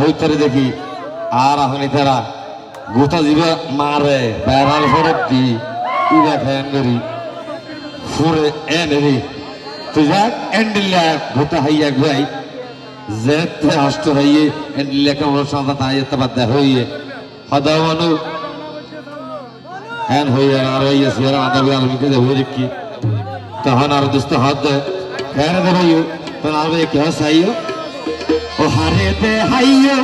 হইতারে দেখি আর এখন তারা গোটা জিবা মারে বেড়াল ফরতি ইবা ফ্যান করি ফুরে এনেরি তুই যাক এন্ডিল্লা গোটা হাইয়া গাই যেতে হস্ত হইয়ে এন্ডিল্লা কেমন সাদা তাই তাবাদ হইয়ে হদাওয়ানু হ্যান হইয়া আর হইয়া সিয়ারা আদা বিয়াল মিকে দে হইরে কি তখন আর দোস্ত হাত ফ্যান দে হইও তখন আর কি হাসাইও ও হারে দে হাইও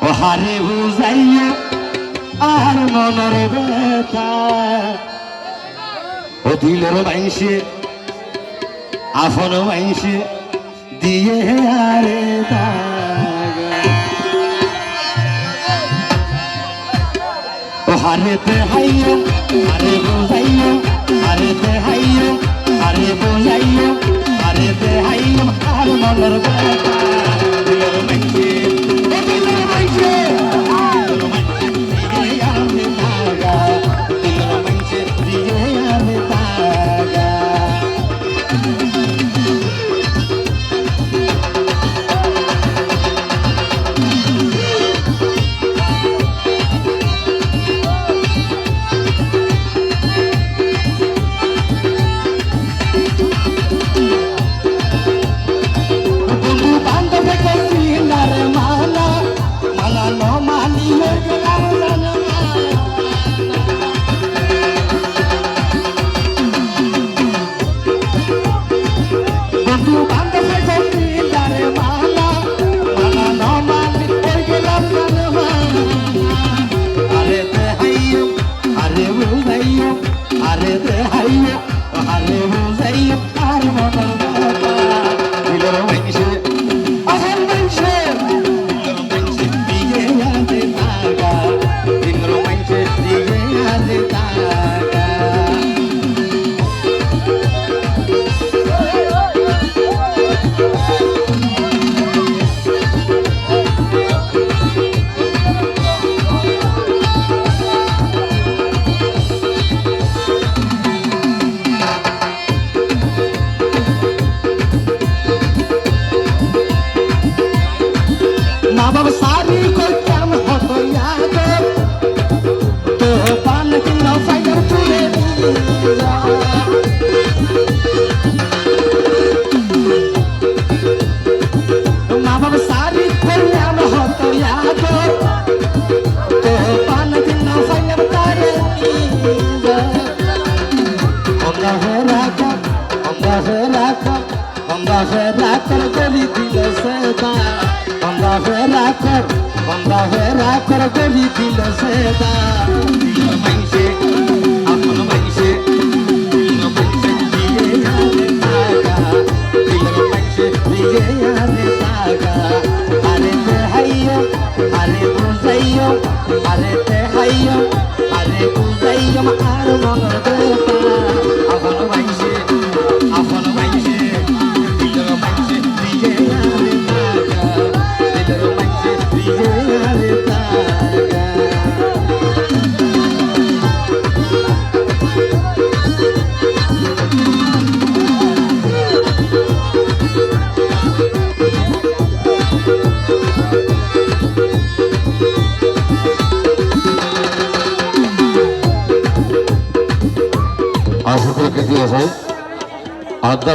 ও হারে বুঝাইও আর মনের ব্যথা ও দিলের মাইসে আফন মাইসে দিয়ে আরে ও হারেতে হাইও আরে বুঝাইও হারেতে হাইও আরে বুঝাইও হারেতে হাইও আর মনের ব্যথা দিলের মাইসে দিলের মাইসে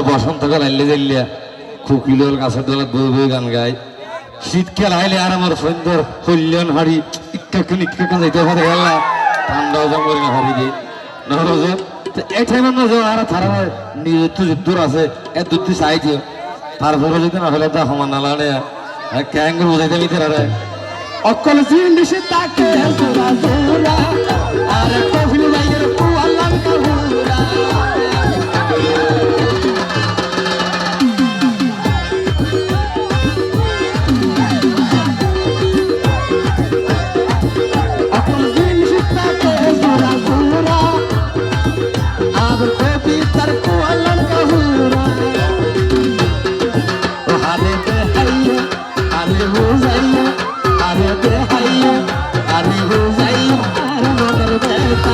বসন্তকাল আইলে দিল্লিয়া খুকিলোর গাছের দলে বই বই গান গায় শীতকাল আইলে আর আমার সুন্দর কল্যাণ হাড়ি ইক্কাকুন যাইতে পারে গেল ঠান্ডাও জঙ্গল না হারি দিয়ে নহরজন এই টাইমে না যে আর তারা নিজের তো দূর আছে এর দূর তুই চাই দিও তারপরে যদি না হলে তা সমান না লাগে ক্যাঙ্গ বোঝাইতে নিতে রে অকল জিনিসে তাকে জোড়া জোড়া আর কফিল বাইয়ের পুয়ালাম কাহুরা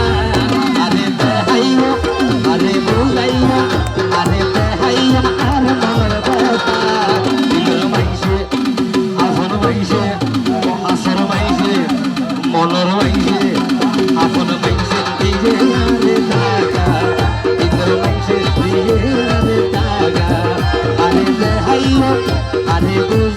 Are বই